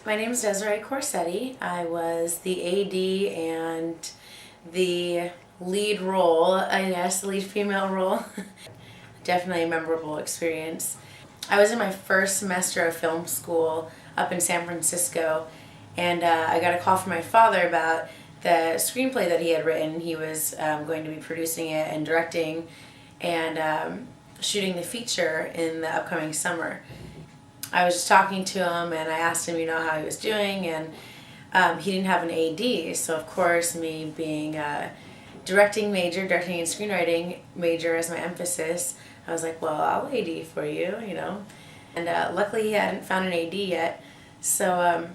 My name is Desiree Corsetti. I was the AD and the lead role, I guess, the lead female role. Definitely a memorable experience. I was in my first semester of film school up in San Francisco, and I got a call from my father about the screenplay that he had written. He was going to be producing it and directing and shooting the feature in the upcoming summer. I was just talking to him and I asked him, how he was doing, and he didn't have an AD, so of course, me being a directing and screenwriting major as my emphasis, I was like, well, I'll AD for you, And luckily he hadn't found an AD yet, so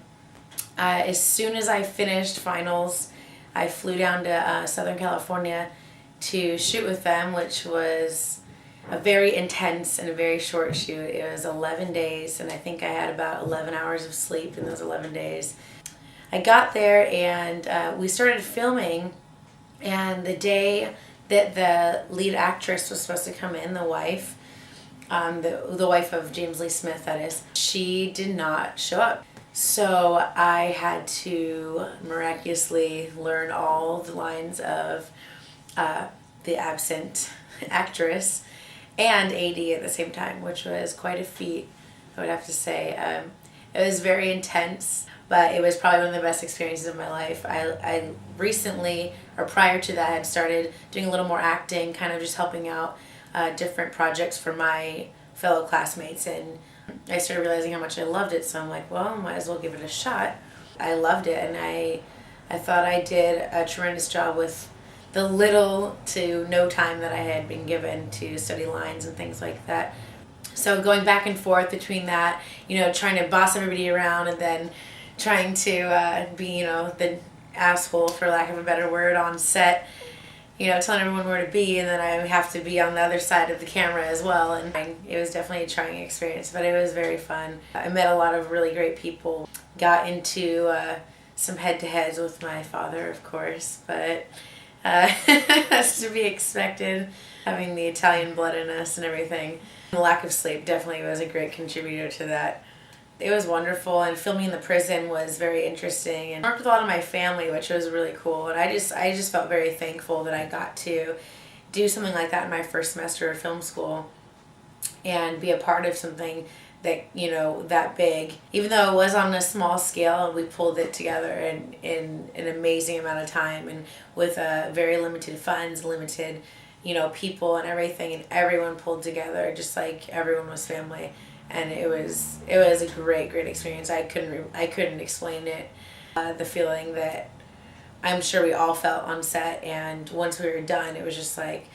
as soon as I finished finals, I flew down to Southern California to shoot with them, which was a very intense and a very short shoot. It was 11 days, and I think I had about 11 hours of sleep in those 11 days. I got there and we started filming, and the day that the lead actress was supposed to come in, the wife, the wife of James Lee Smith, that is, she did not show up. So I had to miraculously learn all the lines of the absent actress and AD at the same time, which was quite a feat, I would have to say. It was very intense, but it was probably one of the best experiences of my life. I recently, or prior to that, had started doing a little more acting, kind of just helping out different projects for my fellow classmates, and I started realizing how much I loved it, so I'm like, well, I might as well give it a shot. I loved it, and I thought I did a tremendous job with the little to no time that I had been given to study lines and things like that. So going back and forth between that, trying to boss everybody around and then trying to be, the asshole, for lack of a better word, on set, telling everyone where to be, and then I have to be on the other side of the camera as well. And it was definitely a trying experience, but it was very fun. I met a lot of really great people, got into some head-to-heads with my father, of course, but that's to be expected, having the Italian blood in us and everything. The lack of sleep definitely was a great contributor to that. It was wonderful, and filming in the prison was very interesting, and I worked with a lot of my family, which was really cool, and I just felt very thankful that I got to do something like that in my first semester of film school and be a part of something that, that big. Even though it was on a small scale, we pulled it together in an amazing amount of time, and with very limited funds, limited, people and everything, and everyone pulled together just like everyone was family. And it was a great experience. I couldn't explain it. The feeling that I'm sure we all felt on set, and once we were done, it was just like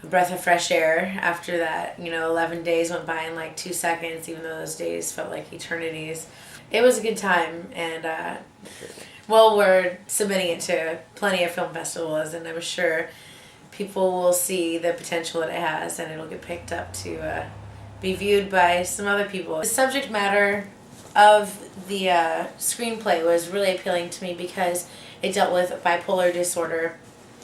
a breath of fresh air. After that, 11 days went by in like 2 seconds, even though those days felt like eternities. It was a good time, and we're submitting it to plenty of film festivals, and I'm sure people will see the potential that it has, and it'll get picked up to be viewed by some other people. The subject matter of the screenplay was really appealing to me because it dealt with bipolar disorder,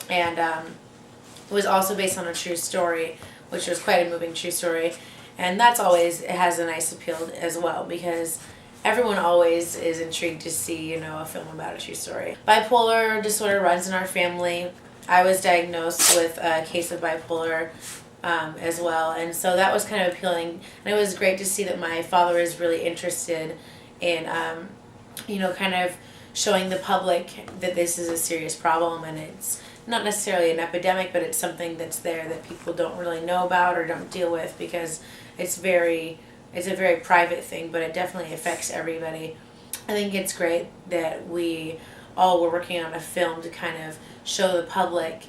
and it was also based on a true story, which was quite a moving true story. And it has a nice appeal as well, because everyone always is intrigued to see, a film about a true story. Bipolar disorder runs in our family. I was diagnosed with a case of bipolar as well, and so that was kind of appealing, and it was great to see that my father is really interested in kind of showing the public that this is a serious problem, and it's not necessarily an epidemic, but it's something that's there that people don't really know about or don't deal with, because it's a very private thing, but it definitely affects everybody. I think it's great that we all were working on a film to kind of show the public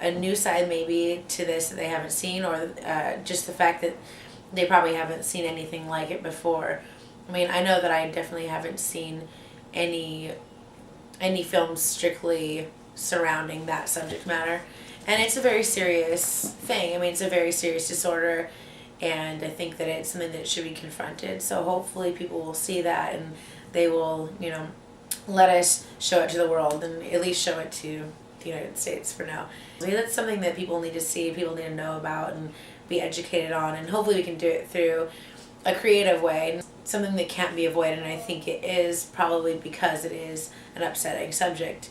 a new side maybe to this that they haven't seen, or just the fact that they probably haven't seen anything like it before. I mean, I know that I definitely haven't seen any films strictly surrounding that subject matter, and it's a very serious thing. I mean, it's a very serious disorder, and I think that it's something that should be confronted. So hopefully people will see that, and they will, let us show it to the world, and at least show it to the United States for now. So that's something that people need to see, people need to know about, and be educated on, and hopefully we can do it through a creative way, something that can't be avoided, and I think it is probably because it is an upsetting subject.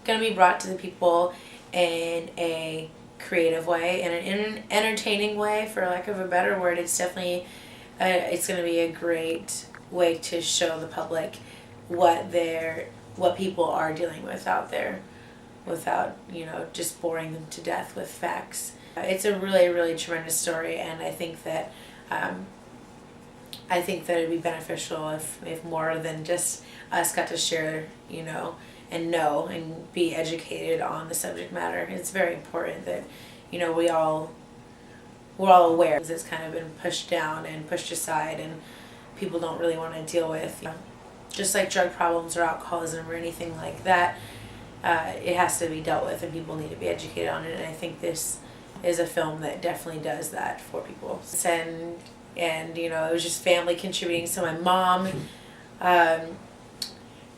Going to be brought to the people in a creative way, in an entertaining way, for lack of a better word. It's definitely, it's going to be a great way to show the public what people are dealing with out there, without just boring them to death with facts. It's a really, really tremendous story, and I think that it'd be beneficial if more than just us got to share, and know and be educated on the subject matter. It's very important that, we're all aware, because it's kind of been pushed down and pushed aside, and people don't really want to deal with. Just like drug problems or alcoholism or anything like that, it has to be dealt with, and people need to be educated on it. And I think this is a film that definitely does that for people. And it was just family contributing. So my mom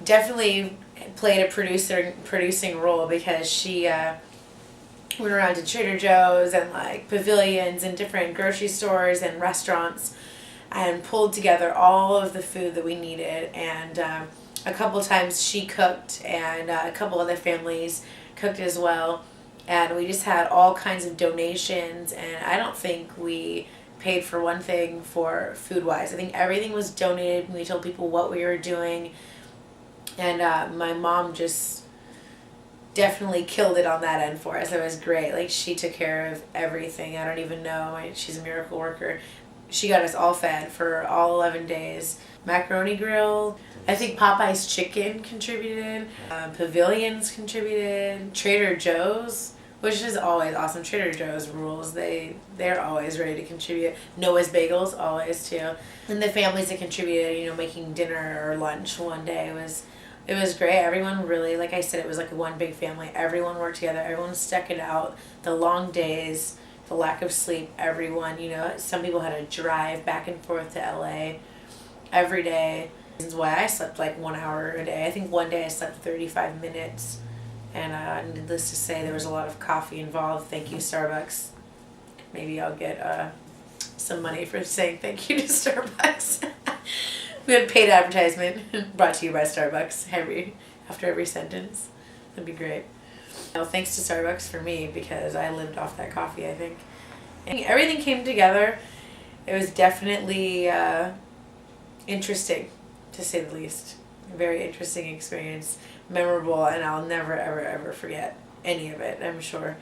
definitely played a producing role, because she went around to Trader Joe's and like pavilions and different grocery stores and restaurants, and pulled together all of the food that we needed. And a couple times she cooked, and a couple other families cooked as well. And we just had all kinds of donations, and I don't think we paid for one thing for food-wise. I think everything was donated. We told people what we were doing, and my mom just definitely killed it on that end for us. It was great. Like, she took care of everything. I don't even know. She's a miracle worker. She got us all fed for all 11 days. Macaroni grill. I think Popeye's Chicken contributed. Pavilions contributed. Trader Joe's, which is always awesome. Trader Joe's rules. They're always ready to contribute. Noah's Bagels, always too. And the families that contributed, making dinner or lunch one day it was great. Everyone really, like I said, it was like one big family. Everyone worked together. Everyone stuck it out. The long days, the lack of sleep, everyone, some people had to drive back and forth to LA every day. This is why I slept like 1 hour a day. I think one day I slept 35 minutes. And needless to say, there was a lot of coffee involved. Thank you, Starbucks. Maybe I'll get some money for saying thank you to Starbucks. We had paid advertisement brought to you by Starbucks after every sentence. That'd be great. Well, thanks to Starbucks for me, because I lived off that coffee, I think. And everything came together. It was definitely interesting, to say the least. A very interesting experience, memorable, and I'll never, ever, ever forget any of it, I'm sure.